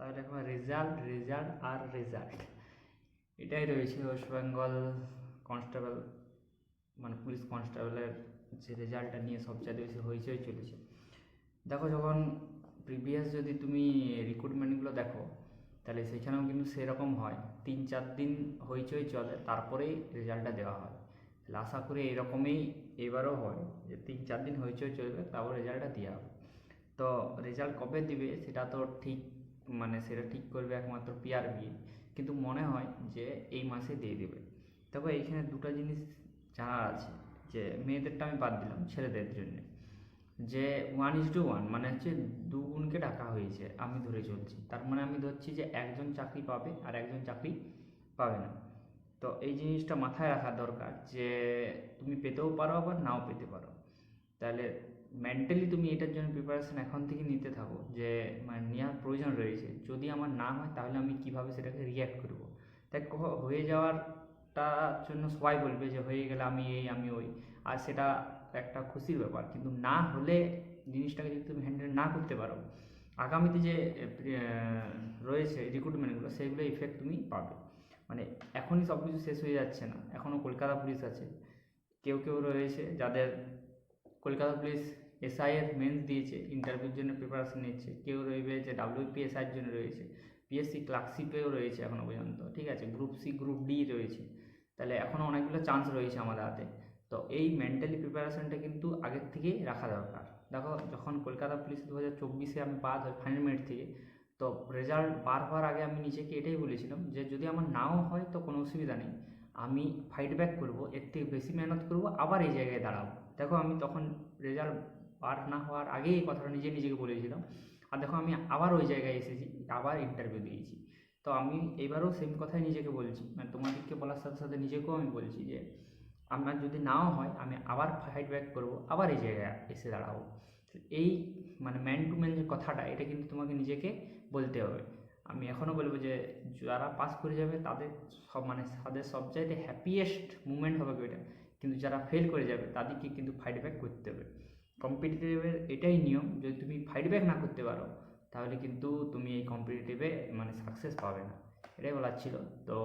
তাহলে এখন result result আর result এটাই রয়েছে ওয়েস্ট বেঙ্গল কনস্টেবল মানে পুলিশ কনস্টেবলের যে রেজাল্টটা নিয়ে সবচেয়ে বেশি হইচই চলেছে। দেখো যখন প্রিভিয়াস যদি তুমি রিক্রুটমেন্টগুলো দেখো তাহলে সেখানেও কিন্তু সেরকম হয়, 3-4 দিন হইচই চলে তারপরেই রেজাল্টটা দেওয়া হয়। তাহলে আশা করি এরকমই এবারও হয় যে 3-4 দিন হইচই চলবে তারপর রেজাল্টটা দেওয়া হবে। তো রেজাল্ট কবে দিবে সেটা তো ঠিক মানে সেটা ঠিক করবে একমাত্র পিআরবি, কিন্তু মনে হয় যে এই মাসে দিয়ে দেবে। তবে এইখানে দুটো জিনিস জানার আছে, যে মেয়েদেরটা আমি বাদ দিলাম, ছেলেদের জন্য যে 1:1 মানে হচ্ছে দুগুণকে ডাকা হয়েছে আমি ধরে চলছি, তার মানে আমি ধরছি যে একজন চাকরি পাবে আর একজন চাকরি পাবে না। তো এই জিনিসটা মাথায় রাখা দরকার যে তুমি পেতেও পারো আবার নাও পেতে পারো। তাহলে মেন্টালি তুমি এটার জন্য প্রিপারেশন এখন থেকে নিতে থাকো যে মানে নেওয়ার প্রয়োজন রয়েছে, যদি আমার না হয় তাহলে আমি কিভাবে সেটাকে রিয়্যাক্ট করব। তাই হয়ে যাওয়ারটার জন্য সবাই বলবে যে হয়ে গেলে আমি এই আমি ওই, আর সেটা একটা খুশির ব্যাপার, কিন্তু না হলে জিনিসটাকে যদি তুমি হ্যান্ডেল না করতে পারো আগামীতে যে রয়েছে রিক্রুটমেন্টগুলো সেগুলো ইফেক্ট তুমি পাবে। মানে এখনই সব কিছু শেষ হয়ে যাচ্ছে না, এখনও কলকাতা পুলিশ আছে, কেউ কেউ রয়েছে যাদের কলকাতা পুলিশ এসআই এর মেন্স দিয়েছে, ইন্টারভিউর জন্য প্রিপারেশন নিচ্ছে, কেউ রয়েছে যে ডাব্লিউপিএসআই এর জন্য রয়েছে, পিএসসি ক্লার্কশিপেও রয়েছে এখনও পর্যন্ত, ঠিক আছে, গ্রুপ সি গ্রুপ ডি রয়েছে। তাহলে এখনও অনেকগুলো চান্স রয়েছে আমাদের হাতে। তো এই মেন্টালি প্রিপারেশনটা কিন্তু আগের থেকেই রাখা দরকার। দেখো যখন কলকাতা পুলিশ 2024-এ আমি বাদ হই ফাইনাল মেরিট থেকে, তো রেজাল্ট বারবার আগে আমি নিজেকে এটাই বলেছিলাম যে যদি আমার নাও হয় তো কোনো অসুবিধা নেই, আমি ফাইট ব্যাক করবো, এর থেকে বেশি মেহনত করবো, আবার এই জায়গায় দাঁড়াবো। দেখো আমি তখন রেজাল্ট বার না হওয়ার আগেই এই কথাটা নিজেকে বলেছিলাম, আর দেখো আমি আবার ওই জায়গায় এসেছি, আবার ইন্টারভিউ দিয়েছি। তো আমি এবারও সেম কথাই নিজেকে বলছি, মানে তোমাদেরকে বলার সাথে সাথে নিজেকেও আমি বলছি যে আমার যদি নাও হয় আমি আবার ফাইট ব্যাক করবো, আবার এই জায়গায় এসে দাঁড়াবো। এই মানে ম্যান টু ম্যান যে কথাটা, এটা কিন্তু তোমাকে নিজেকে বলতে হবে। আমি এখনও বলবো যে যারা পাস করে যাবে তাদের সব মানে তাদের সবচাইতে হ্যাপিয়েস্ট মুমেন্ট হবে ওইটা, কিন্তু যারা ফেল করে যাবে তাদেরকে কিন্তু ফাইট ব্যাক করতে হবে। কম্পিটিটিভের এটাই নিয়ম, যদি তুমি ফাইট ব্যাক না করতে পারো তাহলে কিন্তু তুমি এই কম্পিটিটিভে মানে সাকসেস পাবে না। এটাই বলার ছিল। তো